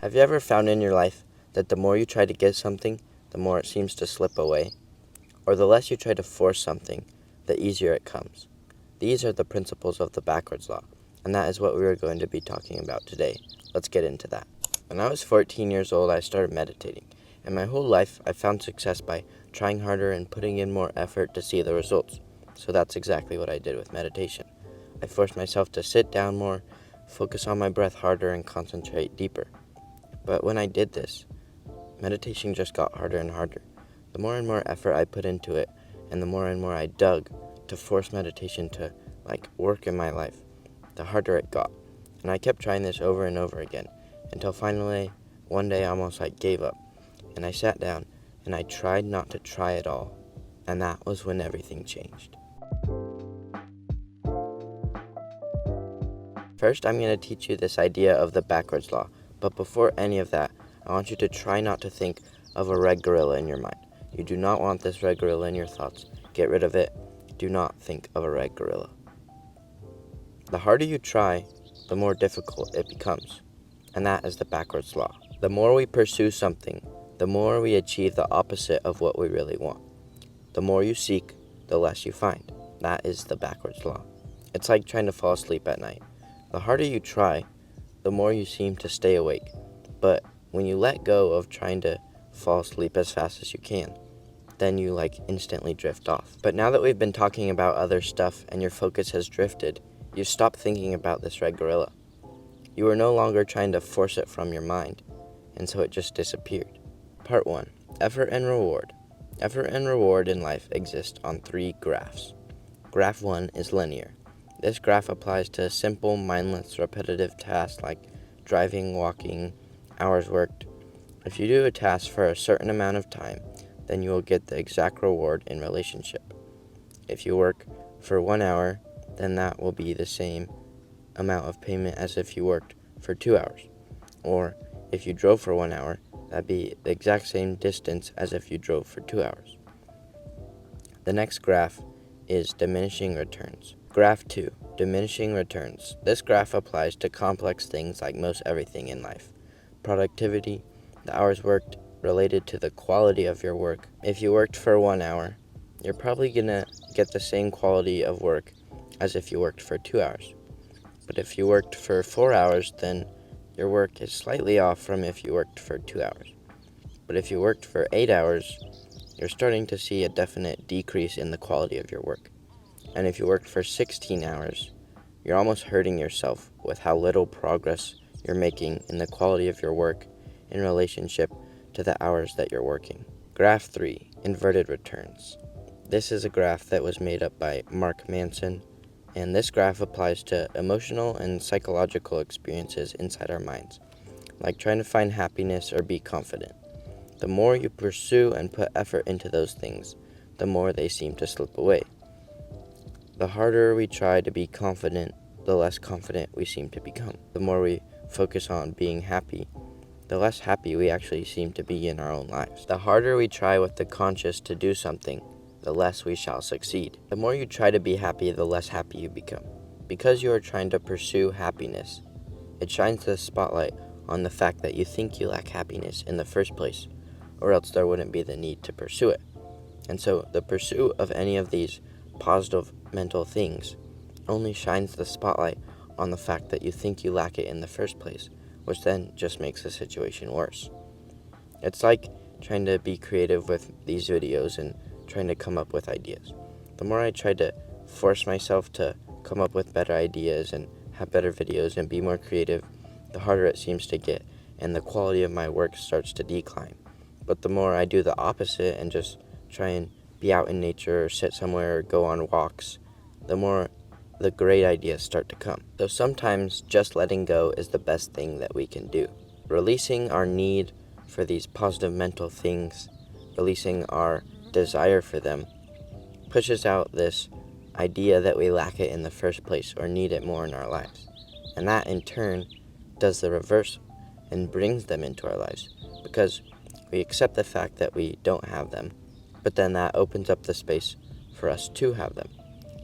Have you ever found in your life that the more you try to get something, the more it seems to slip away? Or the less you try to force something, the easier it comes? These are the principles of the backwards law, and that is what we are going to be talking about today. Let's get into that. When I was 14 years old, I started meditating, and my whole life I found success by trying harder and putting in more effort to see the results. So that's exactly what I did with meditation. I forced myself to sit down more, focus on my breath harder, and concentrate deeper. But when I did this, meditation just got harder and harder. The more and more effort I put into it, and the more and more I dug to force meditation to work in my life, the harder it got. And I kept trying this over and over again, until finally, one day I almost gave up. And I sat down, and I tried not to try at all. And that was when everything changed. First, I'm going to teach you this idea of the backwards law. But before any of that, I want you to try not to think of a red gorilla in your mind. You do not want this red gorilla in your thoughts. Get rid of it. Do not think of a red gorilla. The harder you try, the more difficult it becomes. And that is the backwards law. The more we pursue something, the more we achieve the opposite of what we really want. The more you seek, the less you find. That is the backwards law. It's like trying to fall asleep at night. The harder you try, the more you seem to stay awake. But when you let go of trying to fall asleep as fast as you can, then you instantly drift off. But now that we've been talking about other stuff and your focus has drifted, you stop thinking about this red gorilla. You are no longer trying to force it from your mind, and so it just disappeared. Part 1. Effort and reward. Effort and reward in life exist on 3 graphs. Graph 1 is linear. This graph applies to simple, mindless, repetitive tasks like driving, walking, hours worked. If you do a task for a certain amount of time, then you will get the exact reward in relationship. If you work for 1 hour, then that will be the same amount of payment as if you worked for 2 hours. Or if you drove for 1 hour, that'd be the exact same distance as if you drove for 2 hours. The next graph is diminishing returns. Graph 2, diminishing returns. This graph applies to complex things like most everything in life. Productivity, the hours worked related to the quality of your work. If you worked for 1 hour, you're probably gonna get the same quality of work as if you worked for 2 hours. But if you worked for 4 hours, then your work is slightly off from if you worked for 2 hours. But if you worked for 8 hours, you're starting to see a definite decrease in the quality of your work. And if you worked for 16 hours, you're almost hurting yourself with how little progress you're making in the quality of your work in relationship to the hours that you're working. Graph 3, inverted returns. This is a graph that was made up by Mark Manson, and this graph applies to emotional and psychological experiences inside our minds, like trying to find happiness or be confident. The more you pursue and put effort into those things, the more they seem to slip away. The harder we try to be confident, the less confident we seem to become. The more we focus on being happy, the less happy we actually seem to be in our own lives. The harder we try with the conscious to do something, the less we shall succeed. The more you try to be happy, the less happy you become. Because you are trying to pursue happiness, it shines the spotlight on the fact that you think you lack happiness in the first place, or else there wouldn't be the need to pursue it. And so the pursuit of any of these positive mental things only shines the spotlight on the fact that you think you lack it in the first place, which then just makes the situation worse. It's like trying to be creative with these videos and trying to come up with ideas. The more I try to force myself to come up with better ideas and have better videos and be more creative, the harder it seems to get, and the quality of my work starts to decline. But the more I do the opposite and just try and be out in nature or sit somewhere or go on walks, the more the great ideas start to come. So sometimes just letting go is the best thing that we can do. Releasing our need for these positive mental things, releasing our desire for them, pushes out this idea that we lack it in the first place or need it more in our lives. And that in turn does the reverse and brings them into our lives, because we accept the fact that we don't have them, but then that opens up the space for us to have them,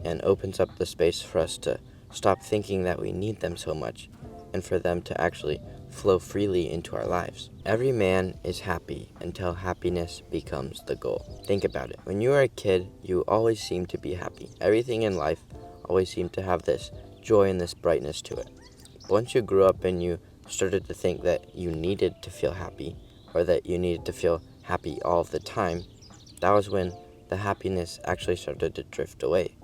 and opens up the space for us to stop thinking that we need them so much, and for them to actually flow freely into our lives. Every man is happy until happiness becomes the goal. Think about it. When you were a kid, you always seemed to be happy. Everything in life always seemed to have this joy and this brightness to it. Once you grew up and you started to think that you needed to feel happy, or that you needed to feel happy all of the time, that was when the happiness actually started to drift away.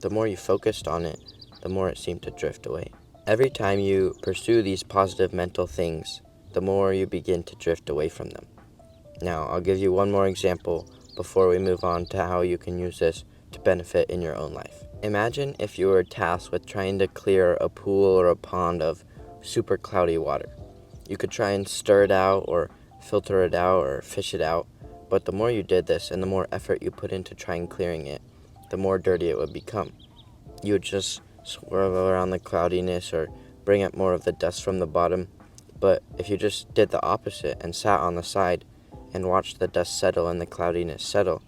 The more you focused on it, the more it seemed to drift away. Every time you pursue these positive mental things, the more you begin to drift away from them. Now, I'll give you one more example before we move on to how you can use this to benefit in your own life. Imagine if you were tasked with trying to clear a pool or a pond of super cloudy water. You could try and stir it out or filter it out or fish it out, but the more you did this and the more effort you put into trying clearing it, the more dirty it would become. You would just swirl around the cloudiness or bring up more of the dust from the bottom. But if you just did the opposite and sat on the side and watched the dust settle and the cloudiness settle,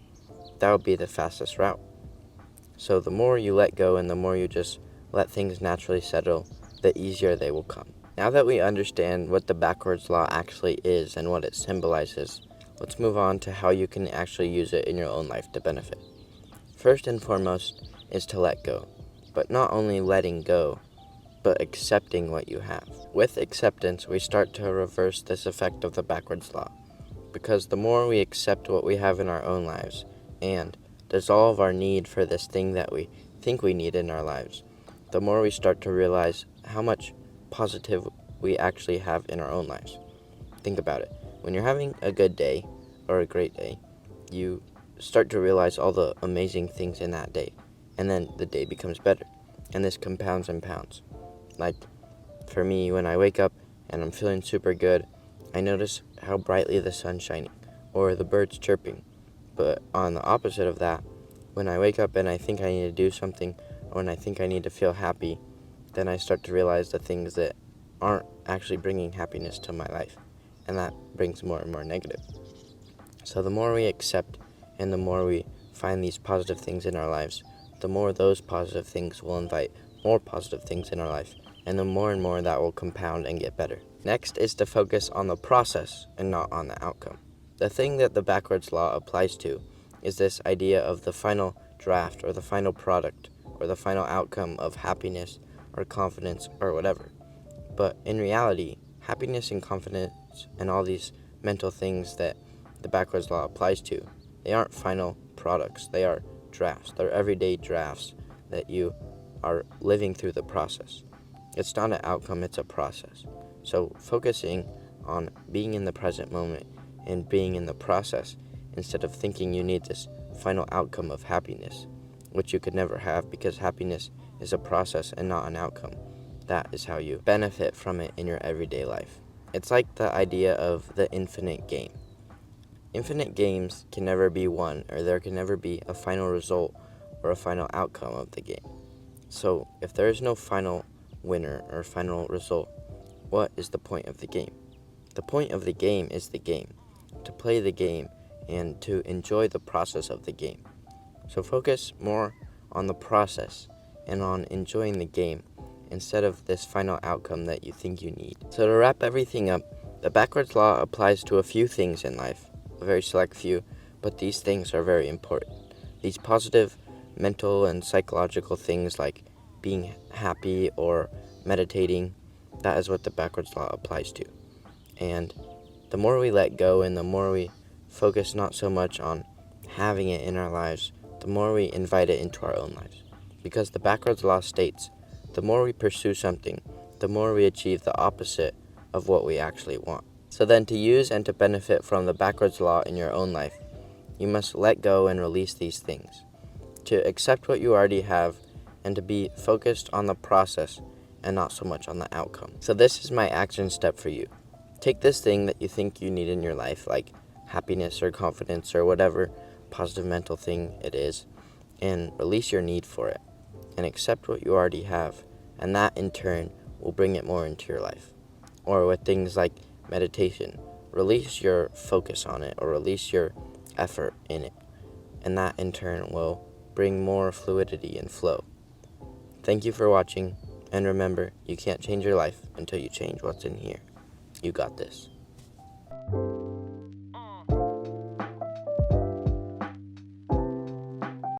that would be the fastest route. So the more you let go and the more you just let things naturally settle, the easier they will come. Now that we understand what the backwards law actually is and what it symbolizes, let's move on to how you can actually use it in your own life to benefit. First and foremost is to let go, but not only letting go, but accepting what you have. With acceptance, we start to reverse this effect of the backwards law, because the more we accept what we have in our own lives and dissolve our need for this thing that we think we need in our lives, the more we start to realize how much positive we actually have in our own lives. Think about it. When you're having a good day or a great day, you start to realize all the amazing things in that day, and then the day becomes better, and this compounds and pounds. Like, for me, when I wake up and I'm feeling super good, I notice how brightly the sun's shining, or the birds chirping. But on the opposite of that, when I wake up and I think I need to do something, or when I think I need to feel happy, then I start to realize the things that aren't actually bringing happiness to my life, and that brings more and more negative. So the more we accept and the more we find these positive things in our lives, the more those positive things will invite more positive things in our life, and the more and more that will compound and get better. Next is to focus on the process and not on the outcome. The thing that the backwards law applies to is this idea of the final draft or the final product or the final outcome of happiness or confidence or whatever. But in reality, happiness and confidence and all these mental things that the backwards law applies to, they aren't final products. They are drafts. They're everyday drafts that you are living through the process. It's not an outcome, it's a process. So focusing on being in the present moment and being in the process instead of thinking you need this final outcome of happiness, which you could never have because happiness is a process and not an outcome. That is how you benefit from it in your everyday life. It's like the idea of the infinite game. Infinite games can never be won, or there can never be a final result or a final outcome of the game. So if there is no final winner or final result, what is the point of the game? The point of the game is the game, to play the game and to enjoy the process of the game. So focus more on the process and on enjoying the game instead of this final outcome that you think you need. So to wrap everything up, the backwards law applies to a few things in life, a very select few, but these things are very important. These positive mental and psychological things like being happy or meditating, that is what the backwards law applies to. And the more we let go and the more we focus not so much on having it in our lives, the more we invite it into our own lives. Because the backwards law states, the more we pursue something, the more we achieve the opposite of what we actually want. So then to use and to benefit from the backwards law in your own life, you must let go and release these things. To accept what you already have and to be focused on the process and not so much on the outcome. So this is my action step for you. Take this thing that you think you need in your life, like happiness or confidence or whatever positive mental thing it is, and release your need for it and accept what you already have, and that in turn will bring it more into your life. Or with things like meditation, release your focus on it or release your effort in it, and that in turn will bring more fluidity and flow. Thank you for watching, and remember, you can't change your life until you change what's in here. You got this.